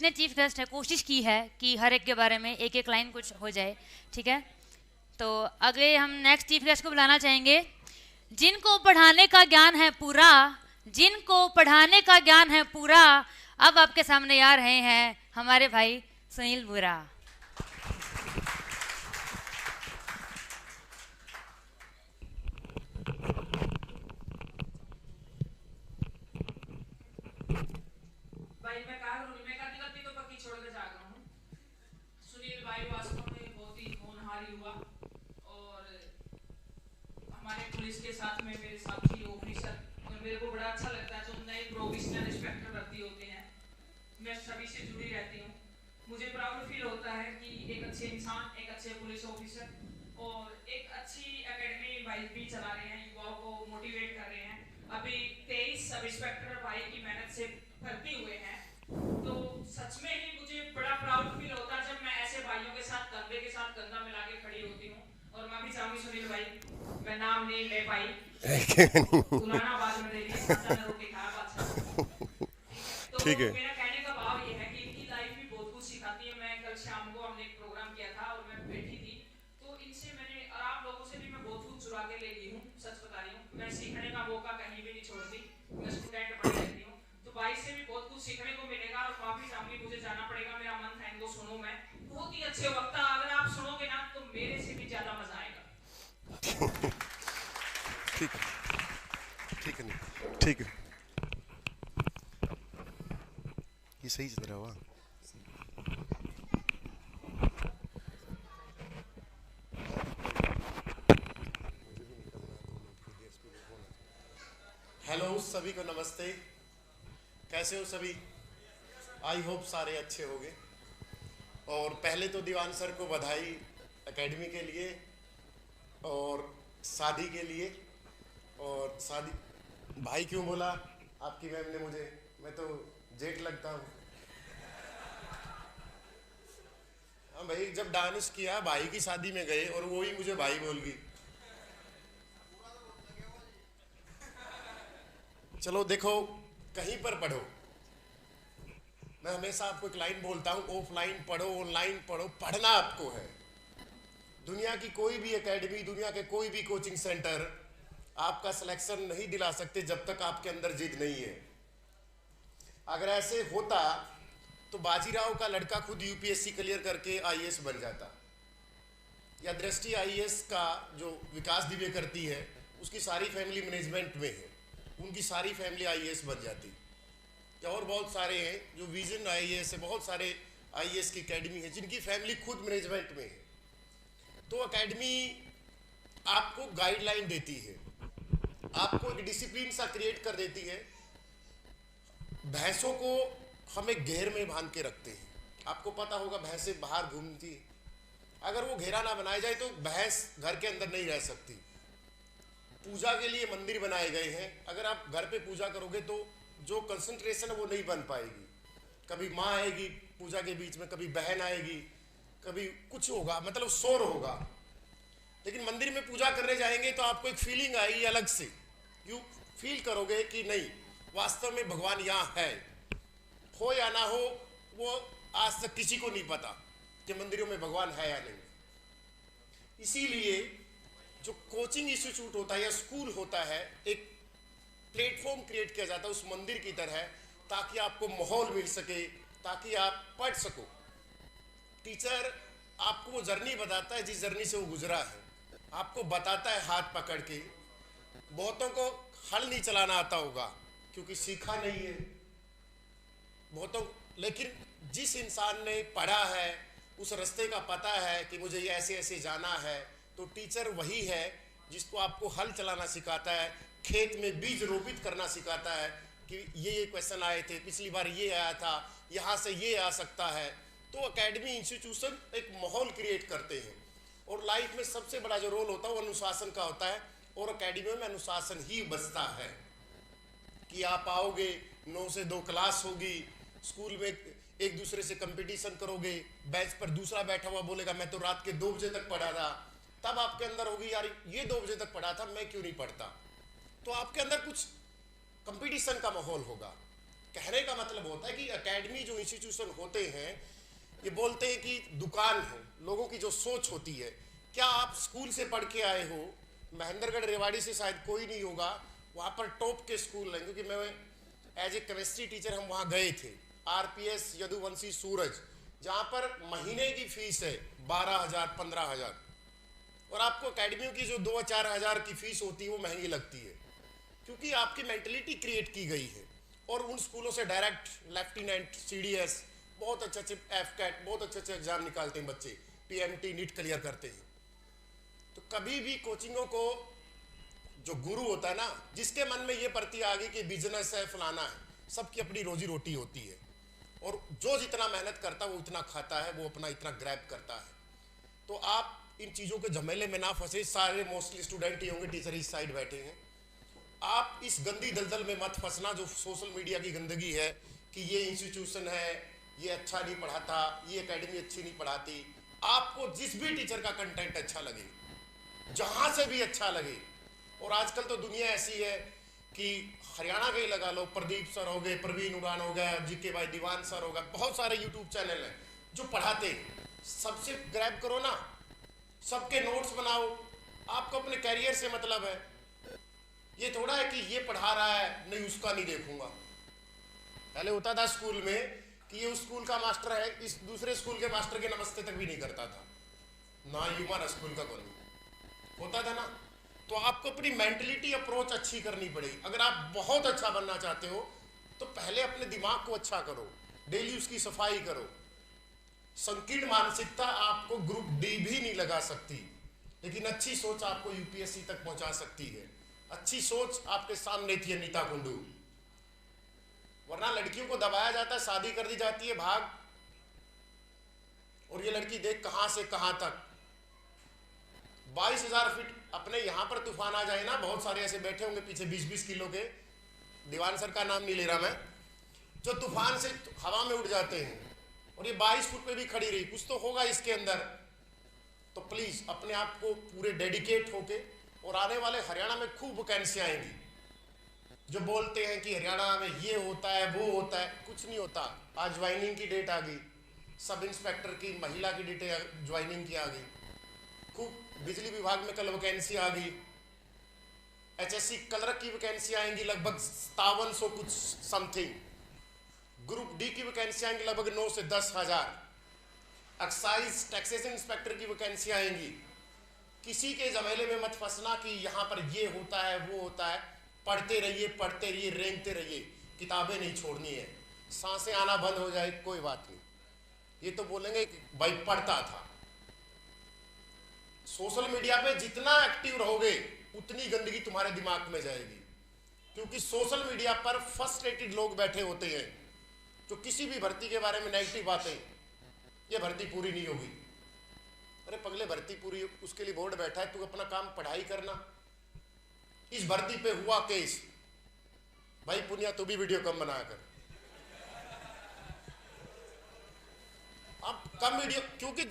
जितने chief guest हैं कोशिश की है कि हर एक के बारे में एक एक लाइन कुछ हो जाए, ठीक है। तो अगले हम नेक्स्ट चीफ गेस्ट को बुलाना चाहेंगे, जिनको पढ़ाने का ज्ञान है पूरा, जिनको पढ़ाने का ज्ञान है पूरा, अब आपके सामने आ रहे हैं हमारे भाई सुनील बुरा। भाई मैं कहा करूँ, मैं करती करती तो पक्की छोड़ के जा रहा हूँ। सुनील भाई वास्तव में बहुत ही होनहारी हुआ और हमारे पुलिस के साथ में मेरे साथी ऑफिसर, और मेरे को बड़ा अच्छा लगता है जो नए प्रोविजनल इंस्पेक्टर भर्ती होते हैं, मैं सभी से जुड़ी रहती हूँ। मुझे प्राउड फील होता है कि एक अच्छे इंसान, एक अच्छे पुलिस ऑफिसर और एक अच्छी एकेडमी भाई भी चला रहे हैं, युवाओं को मोटिवेट कर रहे हैं। अभी 23 सब इंस्पेक्टर भाई की मेहनत से भर्ती हुए हैं, तो सच में ही मुझे बड़ा प्राउड फील होता है जब मैं ऐसे भाइयों के साथ कंधे के साथ कंधा मिला के खड़ी होती हूँ। और मैं भी चाहूंगी सुनील भाई, मैं नाम नहीं ले पाई बुलाना बाद में दे दिया, रोके खा बात। तो ठीक है। मेरा कहने का भाव ये है कि इनकी लाइफ भी बहुत कुछ सिखाती है। मैं कल शाम को हमने एक प्रोग्राम किया था और मैं बैठी थी, तो इनसे मैंने और आप लोगों से भी मैं बहुत कुछ चुरा के ले ली हूँ, सच बता रही हूँ। मैं सीखने का मौका कहीं भी नहीं छोड़ती, मैं स्टूडेंट बनी रहती हूँ, तो भाई से भी बहुत कुछ सीखने को मिलेगा। और माफी चाहूंगी, मुझे जाना पड़ेगा, मेरा मन था इनको सुनूं मैं। बहुत ही अच्छे वक्ता, अगर आप सुनोगे ना तो मेरे से भी ज्यादा मजा आएगा। ठीक ठीक है, नहीं ठीक है, ये सही चल रहा हुआ। हेलो सभी को नमस्ते, कैसे हो सभी? आई होप सारे अच्छे होंगे। और पहले तो दीवान सर को बधाई एकेडमी के लिए और शादी के लिए। और शादी भाई क्यों बोला आपकी मैम ने मुझे, मैं तो जेठ लगता हूँ। हाँ भाई, जब डांस किया भाई की शादी में गए और वो ही मुझे भाई बोल गई। चलो देखो, कहीं पर पढ़ो, मैं हमेशा आपको एक लाइन बोलता हूँ, ऑफलाइन पढ़ो ऑनलाइन पढ़ो, पढ़ना आपको है। दुनिया की कोई भी एकेडमी, दुनिया के कोई भी कोचिंग सेंटर आपका सिलेक्शन नहीं दिला सकते जब तक आपके अंदर जिद नहीं है। अगर ऐसे होता तो बाजीराव का लड़का खुद यूपीएससी क्लियर करके आईएएस बन जाता, या दृष्टि आईएएस का जो विकास दिव्य करती है उसकी सारी फैमिली मैनेजमेंट में है, उनकी सारी फैमिली आईएएस बन जाती। या और बहुत सारे हैं जो विजन आईएएस है, बहुत सारे आईएएस की एकेडमी है जिनकी फैमिली खुद मैनेजमेंट में है। तो एकेडमी आपको गाइडलाइन देती है, आपको एक डिसिप्लिन सा क्रिएट कर देती है। भैंसों को हम एक घेर में बांध के रखते हैं, आपको पता होगा भैंसें बाहर घूमती है, अगर वो घेरा ना बनाया जाए तो भैंस घर के अंदर नहीं रह सकती। पूजा के लिए मंदिर बनाए गए हैं, अगर आप घर पे पूजा करोगे तो जो कंसंट्रेशन है वो नहीं बन पाएगी। कभी माँ आएगी पूजा के बीच में, कभी बहन आएगी, कभी कुछ होगा, मतलब शोर होगा। लेकिन मंदिर में पूजा करने जाएंगे तो आपको एक फीलिंग आएगी अलग से, यू फील करोगे कि नहीं वास्तव में भगवान यहाँ है। हो या ना हो, वो आज तक किसी को नहीं पता कि मंदिरों में भगवान है या नहीं। इसीलिए जो कोचिंग इंस्टीट्यूट होता है या स्कूल होता है, एक प्लेटफॉर्म क्रिएट किया जाता है उस मंदिर की तरह, ताकि आपको माहौल मिल सके, ताकि आप पढ़ सको। टीचर आपको वो जर्नी बताता है जिस जर्नी से वो गुजरा है, आपको बताता है हाथ पकड़ के। बहुतों को हल नहीं चलाना आता होगा क्योंकि सीखा नहीं है बहुतों, लेकिन जिस इंसान ने पढ़ा है, उस रास्ते का पता है कि मुझे ये ऐसे ऐसे जाना है, तो टीचर वही है जिसको आपको हल चलाना सिखाता है, खेत में बीज रोपित करना सिखाता है कि ये क्वेश्चन आए थे, पिछली बार ये आया था, यहाँ से ये आ सकता है। तो एकेडमी इंस्टीट्यूशन एक माहौल क्रिएट करते हैं। और लाइफ में सबसे बड़ा जो रोल होता है वो अनुशासन का होता है, और एकेडमी में अनुशासन ही बचता है कि आप आओगे, 9 से 2 क्लास होगी, स्कूल में एक दूसरे से कंपटीशन करोगे, बेंच पर दूसरा बैठा हुआ बोलेगा मैं तो रात के 2 बजे तक पढ़ा था, तब आपके अंदर होगी यार ये 2 बजे तक पढ़ा था, मैं क्यों नहीं पढ़ता। तो आपके अंदर कुछ कंपटीशन का माहौल होगा। कहने का मतलब होता है कि एकेडमी जो इंस्टीट्यूशन होते हैं, ये बोलते हैं कि दुकान है, लोगों की जो सोच होती है। क्या आप स्कूल से पढ़ के आए हो? महेंद्रगढ़ रेवाड़ी से शायद कोई नहीं होगा, वहाँ पर टॉप के स्कूल हैं, क्योंकि मैं एज ए केमिस्ट्री टीचर हम वहाँ गए थे, RPS यदुवंशी सूरज, जहाँ पर महीने की फीस है 12,000 15,000, और आपको एकेडमियों की जो 2-4 हज़ार की फीस होती है वो महंगी लगती है, क्योंकि आपकी मेंटलिटी क्रिएट की गई है। और उन स्कूलों से डायरेक्ट लेफ्टिनेंट, CDS, बहुत अच्छे अच्छे FCAT, बहुत अच्छे अच्छे एग्जाम निकालते हैं बच्चे, PMT नीट क्लियर करते हैं। तो कभी भी कोचिंगों को जो गुरु होता है ना, जिसके मन में ये प्रति आ गई कि बिजनेस है, फलाना है, सबकी अपनी रोजी रोटी होती है, और जो जितना मेहनत करता है वो इतना खाता है, वो अपना इतना ग्रैब करता है। तो आप इन चीज़ों के झमेले में ना फंसे। सारे मोस्टली स्टूडेंट ही होंगे, टीचर इस साइड बैठे हैं। आप इस गंदी दलदल में मत फंसना जो सोशल मीडिया की गंदगी है, कि ये इंस्टीट्यूशन है, ये अच्छा नहीं पढ़ाता, ये एकेडमी अच्छी नहीं पढ़ाती। आपको जिस भी टीचर का कंटेंट अच्छा लगे, जहां से भी अच्छा लगे, और आजकल तो दुनिया ऐसी है कि हरियाणा के ही लगा लो, प्रदीप सर हो गए, प्रवीण उड़ान हो गया, GK भाई दीवान सर हो गया, बहुत सारे यूट्यूब चैनल हैं जो पढ़ाते हैं। सबसे ग्रैब करो ना, सबके नोट्स बनाओ। आपको अपने कैरियर से मतलब है, ये थोड़ा है कि ये पढ़ा रहा है, नहीं उसका नहीं देखूंगा। पहले होता था स्कूल में कि ये उस स्कूल का मास्टर है, इस दूसरे स्कूल के मास्टर के नमस्ते तक भी नहीं करता था, ना ह्यूमन स्कूल का कॉलोनी होता था ना। तो आपको अपनी मेंटलिटी अप्रोच अच्छी करनी पड़ेगी। अगर आप बहुत अच्छा बनना चाहते हो तो पहले अपने दिमाग को अच्छा करो, डेली उसकी सफाई करो। संकीर्ण मानसिकता आपको ग्रुप D भी नहीं लगा सकती, लेकिन अच्छी सोच आपको UPSC तक पहुंचा सकती है। अच्छी सोच आपके सामने थी अनीता कुंडू, वरना लड़कियों को दबाया जाता है, शादी कर दी जाती है, भाग, और ये लड़की देख कहां से कहां तक। 22,000 फीट अपने यहां पर तूफान आ जाए ना, बहुत सारे ऐसे बैठे होंगे पीछे 20-20 किलो के, दीवान सर का नाम नहीं ले रहा मैं, जो तूफान से हवा में उड़ जाते हैं, और ये 22 फुट पे भी खड़ी रही, कुछ तो होगा इसके अंदर। तो प्लीज अपने आप को पूरे डेडिकेट होके, और आने वाले हरियाणा में खूब वैकेंसी आएंगी। जो बोलते हैं कि हरियाणा में ये होता है वो होता है, कुछ नहीं होता। आज ज्वाइनिंग की डेट आ गई, सब इंस्पेक्टर की महिला की डेट ज्वाइनिंग की आ गई, खूब बिजली विभाग में कल वैकेंसी आ गई, HSC क्लर्क की वैकेंसी आएंगी लगभग 5700 कुछ समथिंग, ग्रुप D की वैकेंसी आएंगी लगभग 9 से 10 हज़ार, एक्साइज टैक्सेशन इंस्पेक्टर की वैकेंसी आएंगी। किसी के जमेले में मत फंसना कि यहाँ पर ये होता है वो होता है। पढ़ते रहिए, रेंगते रहिए, किताबें नहीं छोड़नी है। सांसें आना बंद हो जाए कोई बात नहीं, ये तो बोलेंगे कि भाई पढ़ता था। सोशल मीडिया पे जितना एक्टिव रहोगे उतनी गंदगी तुम्हारे दिमाग में जाएगी, क्योंकि सोशल मीडिया पर फ्रस्ट्रेटेड लोग बैठे होते हैं जो किसी भी भर्ती के बारे में नेगेटिव बातें, ये भर्ती पूरी नहीं होगी। अरे पगले, भर्ती पूरी उसके लिए बोर्ड बैठा है, तू अपना काम पढ़ाई करना। इस भर्ती पे हुआ केस, भाई पुनिया तू भी वीडियो कम बना कर, अब कम वीडियो, क्योंकि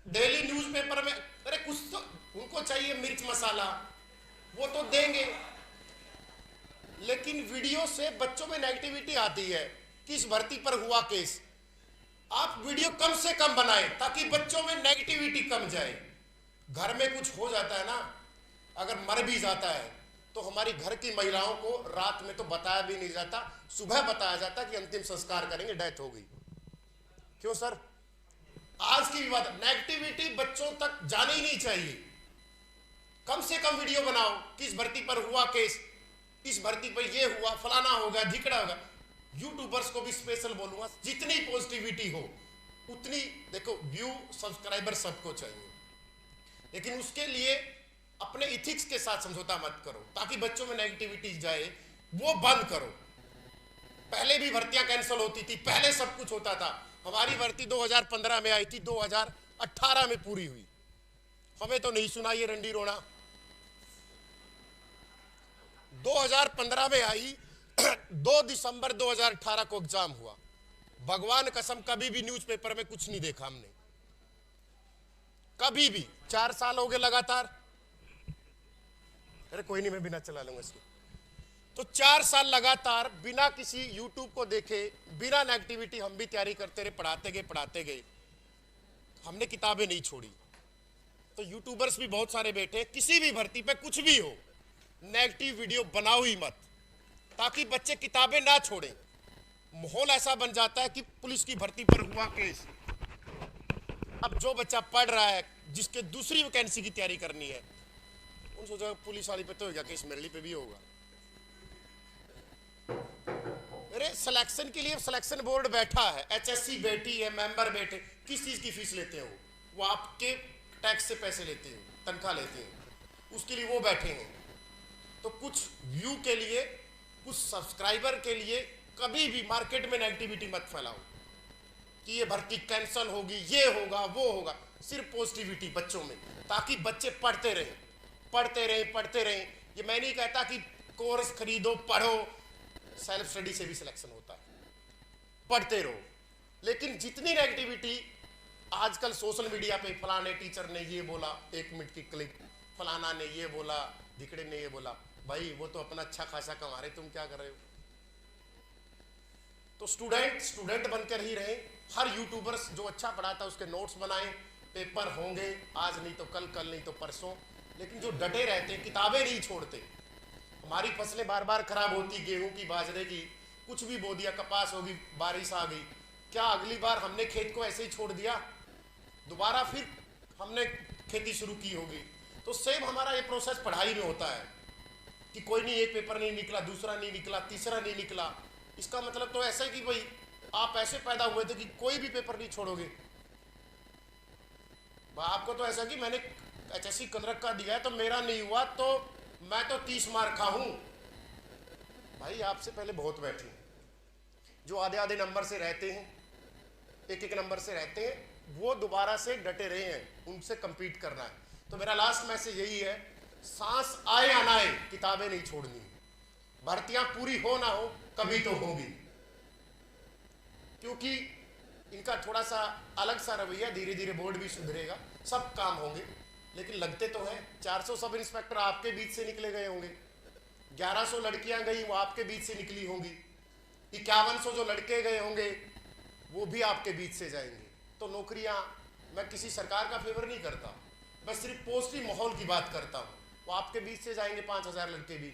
डेली न्यूज़पेपर में, अरे कुछ तो उनको चाहिए मिर्च मसाला, वो तो देंगे, लेकिन वीडियो से बच्चों में नेगेटिविटी आती है कि इस भर्ती पर हुआ केस। आप वीडियो कम से कम बनाएं ताकि बच्चों में नेगेटिविटी कम जाए। घर में कुछ हो जाता है ना, अगर मर भी जाता है तो हमारी घर की महिलाओं को रात में तो बताया भी नहीं जाता, सुबह बताया जाता कि अंतिम संस्कार करेंगे, डेथ हो गई। क्यों सर? आज की बात, नेगेटिविटी बच्चों तक जानी ही नहीं चाहिए। कम से कम वीडियो बनाओ कि इस भर्ती पर हुआ केस, इस भर्ती पर ये हुआ, फलाना होगा, धिकड़ा होगा। यूट्यूबर्स को भी स्पेशल बोलूंगा, जितनी पॉजिटिविटी हो उतनी, देखो व्यू सब्सक्राइबर सबको चाहिए, लेकिन उसके लिए अपने इथिक्स के साथ समझौता मत करो ताकि बच्चों में नेगेटिविटी जाए, वो बंद करो। पहले भी भर्तियां कैंसिल होती थी, पहले सब कुछ होता था। हमारी भर्ती 2015 में आई थी, 2018 में पूरी हुई। हमें तो नहीं सुना ये रंडी रोना। 2015 में आई, 2 दिसंबर 2018 को एग्जाम हुआ। भगवान कसम कभी भी न्यूज़पेपर में कुछ नहीं देखा हमने, कभी भी। 4 साल हो गए लगातार। अरे कोई नहीं, मैं बिना चला लूंगा इसको। तो 4 साल लगातार बिना किसी यूट्यूब को देखे, बिना नेगेटिविटी हम भी तैयारी करते रहे, पढ़ाते गए। हमने किताबें नहीं छोड़ी। तो यूट्यूबर्स भी बहुत सारे बैठे, किसी भी भर्ती पे कुछ भी हो, नेगेटिव वीडियो बनाओ ही मत, ताकि बच्चे किताबें ना छोड़ें। माहौल ऐसा बन जाता है कि पुलिस की भर्ती पर हुआ केस, अब जो बच्चा पढ़ रहा है, जिसके दूसरी वैकेंसी की तैयारी करनी है, उन सोचा पुलिस वाली पे तो होगा केस, मेरे लिए पे भी होगा। अरे सिलेक्शन के लिए सिलेक्शन बोर्ड बैठा है, एचएससी बैठी है, मेंबर बैठे, किस चीज की फीस लेते हो? वो आपके टैक्स से पैसे लेते हैं, तनख्वाह लेते हैं, उसके लिए वो बैठे हैं। तो कुछ व्यू के लिए, कुछ सब्सक्राइबर के लिए कभी भी मार्केट में नेगेटिविटी मत फैलाओ कि ये भर्ती कैंसिल होगी, ये होगा, वो होगा। सिर्फ पॉजिटिविटी बच्चों में, ताकि बच्चे पढ़ते रहें। ये मैं नहीं कहता कि कोर्स खरीदो, पढ़ो, सेल्फ स्टडी से भी सिलेक्शन होता है, पढ़ते रहो। लेकिन जितनी नेगेटिविटी आजकल सोशल मीडिया पे, फलाने टीचर ने ये बोला, 1 मिनट की क्लिप, फलाना ने ये बोला, धिकड़े ने ये बोला, भाई वो तो अपना अच्छा खासा कमा रहे, तुम क्या कर रहे हो? तो स्टूडेंट बनकर ही रहे। हर यूट्यूबर्स जो अच्छा पढ़ाता है उसके नोट्स बनाएं, पेपर होंगे आज नहीं तो कल, कल नहीं तो परसों। लेकिन जो डटे रहते, किताबें नहीं छोड़ते। हमारी फसलें बार बार खराब होती, गेहूं की, बाजरे की, कुछ भी बो दिया, कपास होगी, बारिश आ गई, क्या अगली बार हमने खेत को ऐसे ही छोड़ दिया? दोबारा फिर हमने खेती शुरू की होगी। तो सेम हमारा ये प्रोसेस पढ़ाई में होता है कि कोई नहीं, एक पेपर नहीं निकला, दूसरा नहीं निकला, तीसरा नहीं निकला। इसका मतलब तो ऐसा है कि भाई आप ऐसे पैदा हुए थे कि कोई भी पेपर नहीं छोड़ोगे। आपको तो ऐसा कि मैंने एचएससी कलरक का दिया है तो मेरा नहीं हुआ तो मैं तो 30 मार्क का हूं। भाई आपसे पहले बहुत बैठे हैं, जो आधे नंबर से रहते हैं, एक नंबर से रहते हैं, वो दोबारा से डटे रहे हैं, उनसे compete करना है। तो मेरा लास्ट मैसेज यही है, सांस आए या ना आए, किताबें नहीं छोड़नी। भर्तियां पूरी हो ना हो, कभी तो होगी, क्योंकि इनका थोड़ा सा अलग सा रवैया, धीरे धीरे बोर्ड भी सुधरेगा, सब काम होंगे। लेकिन लगते तो हैं, 400 सब इंस्पेक्टर आपके बीच से निकले गए होंगे, 1100 लड़कियां गई वो आपके बीच से निकली होंगी, 5100 जो लड़के गए होंगे वो भी आपके बीच से जाएंगे। तो नौकरियां, मैं किसी सरकार का फेवर नहीं करता, मैं सिर्फ पॉजिटिव माहौल की बात करता हूँ। वो आपके बीच से जाएंगे, 5000 लड़के भी,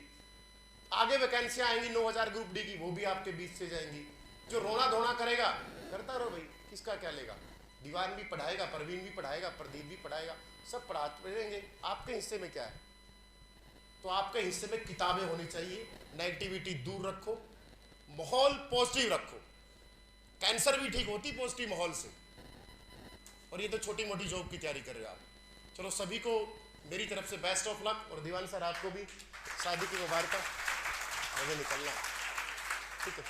आगे वैकेंसियां आएंगी 9000 ग्रुप डी की, वो भी आपके बीच से जाएंगी। जो रोना धोना करेगा, करता रहो भाई, किसका क्या लेगा? दीवान भी पढ़ाएगा, परवीन भी पढ़ाएगा, प्रदीप भी पढ़ाएगा, सब पढ़ाते रहेंगे। आपके हिस्से में क्या है? तो आपके हिस्से में किताबें होनी चाहिए। नेगेटिविटी दूर रखो, माहौल पॉजिटिव रखो। कैंसर भी ठीक होती पॉजिटिव माहौल से। और ये तो छोटी मोटी जॉब की तैयारी कर रहे हो आप। चलो सभी को मेरी तरफ से बेस्ट ऑफ लक, और दीवान सर आपको भी शादी की मुबारक। मुझे निकलना है, ठीक है।